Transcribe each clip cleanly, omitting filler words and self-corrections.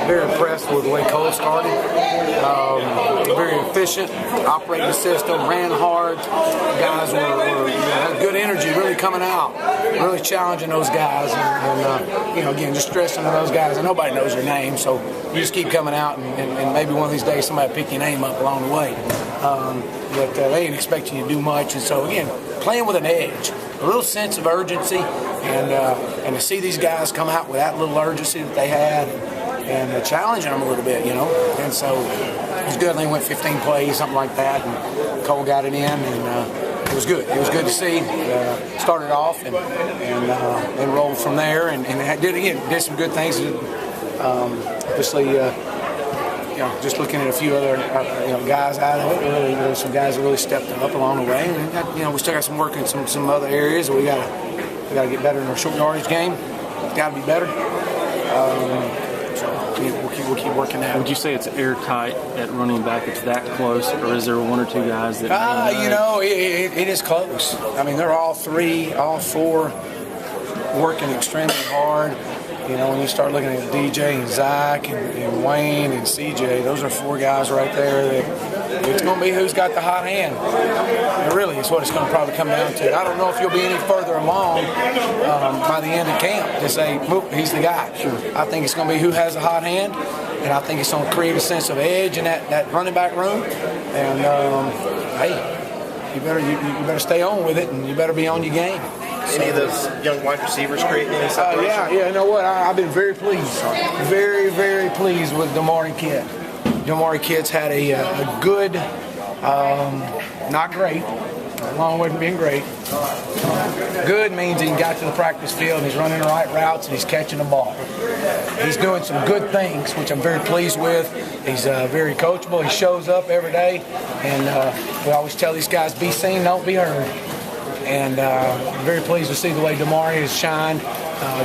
Very impressed with the way Cole started. Very efficient, operating the system, ran hard. Guys had good energy, really coming out, really challenging those guys, and again, just stressing to those guys. And nobody knows your name, so you just keep coming out, and maybe one of these days somebody will pick your name up along the way. But they ain't expecting you to do much, and so again, playing with an edge, a little sense of urgency, and to see these guys come out with that little urgency that they had, and challenging them a little bit, And so it was good. They went 15 plays, something like that, and Cole got it in, and it was good. It was good to see. Started off and rolled from there, and did some good things. Obviously, just looking at a few other guys out of it. Really, some guys that really stepped up along the way, and we still got some work in some other areas. We got to get better in our short yardage game. Got to be better. We'll keep working that. Would you say it's airtight at running back? It's that close, or is there one or two guys that? It is close. I mean, they're all four working extremely hard. When you start looking at DJ and Zach and Wayne and CJ, those are four guys right there that it's going to be who's got the hot hand. And really, it's what it's going to probably come down to. I don't know if you'll be any further along by the end of camp to say, he's the guy. Sure. I think it's going to be who has the hot hand, and I think it's going to create a sense of edge in that running back room. And, hey, you better stay on with it, and you better be on your game. Any of those young wide receivers creating any separation? Yeah. You know what? I've been very pleased. Very, very pleased with Damari Kidd. Damari Kidd's had a good, not great, a long way from being great. Good means he got to the practice field and he's running the right routes and he's catching the ball. He's doing some good things, which I'm very pleased with. He's very coachable. He shows up every day. And we always tell these guys, be seen, don't be heard. And I'm very pleased to see the way Damari has shined.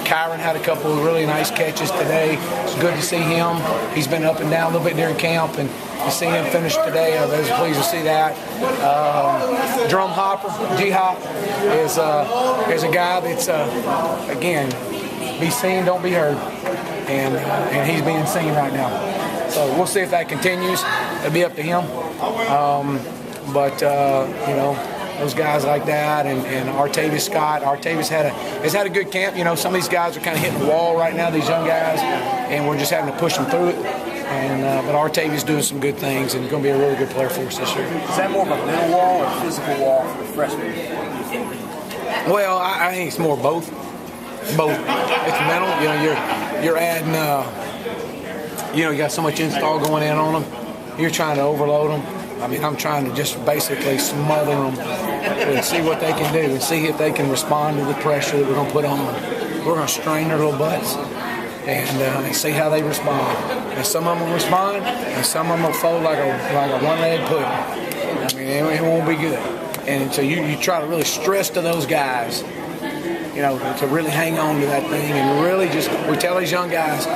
Kyron had a couple of really nice catches today. It's good to see him. He's been up and down a little bit during camp, and to see him finish today, I was pleased to see that. Drum Hopper, G-Hop, is a guy that's, again, be seen, don't be heard. And he's being seen right now. So we'll see if that continues. It'll be up to him. Those guys like that, and Artavis Scott. Artavis has had a good camp. Some of these guys are kind of hitting the wall right now, these young guys, and we're just having to push them through it. But Artavis doing some good things, and going to be a really good player for us this year. Is that more of a mental wall or physical wall for the freshmen? Well, I think it's more both. Both. It's mental. You're adding. You got so much install going in on them. You're trying to overload them. I mean, I'm trying to just basically smother them and see what they can do and see if they can respond to the pressure that we're going to put on them. We're going to strain their little butts and see how they respond. And some of them will respond, and some of them will fold like a one-legged pudding. I mean, it won't be good. And so you try to really stress to those guys, to really hang on to that thing and really we tell these young guys,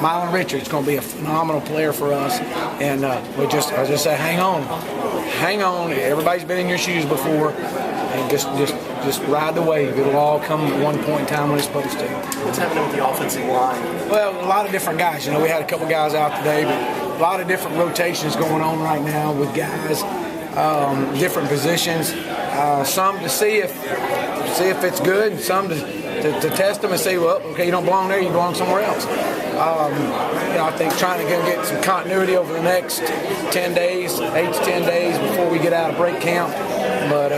Mylan Richards is going to be a phenomenal player for us, and I just say, hang on. Everybody's been in your shoes before, and just ride the wave. It'll all come at one point in time when it's supposed to. What's happening with the offensive line? Well, a lot of different guys. We had a couple guys out today, but a lot of different rotations going on right now with guys, different positions. Some to see if it's good, and some to test them and say, well, okay, you don't belong there, you belong somewhere else. I think trying to get some continuity over the next 10 days, 8 to 10 days before we get out of break camp. But,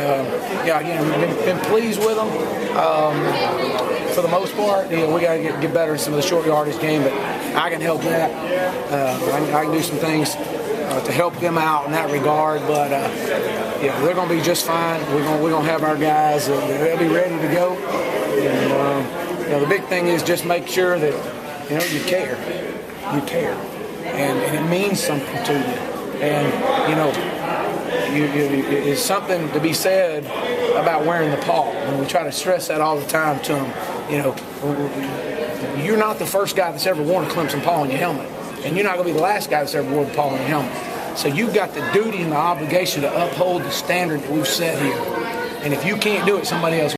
again, we've been pleased with them. For the most part, we got to get better in some of the short yardage game, but I can help that. I can do some things to help them out in that regard, but they're going to be just fine. We're going to have our guys; they'll be ready to go. And the big thing is just make sure that you care, and it means something to you. And it's something to be said about wearing the paw, and we try to stress that all the time to them. You're not the first guy that's ever worn a Clemson paw on your helmet. And you're not going to be the last guy that's ever worn a paw on your helmet. So you've got the duty and the obligation to uphold the standard that we've set here. And if you can't do it, somebody else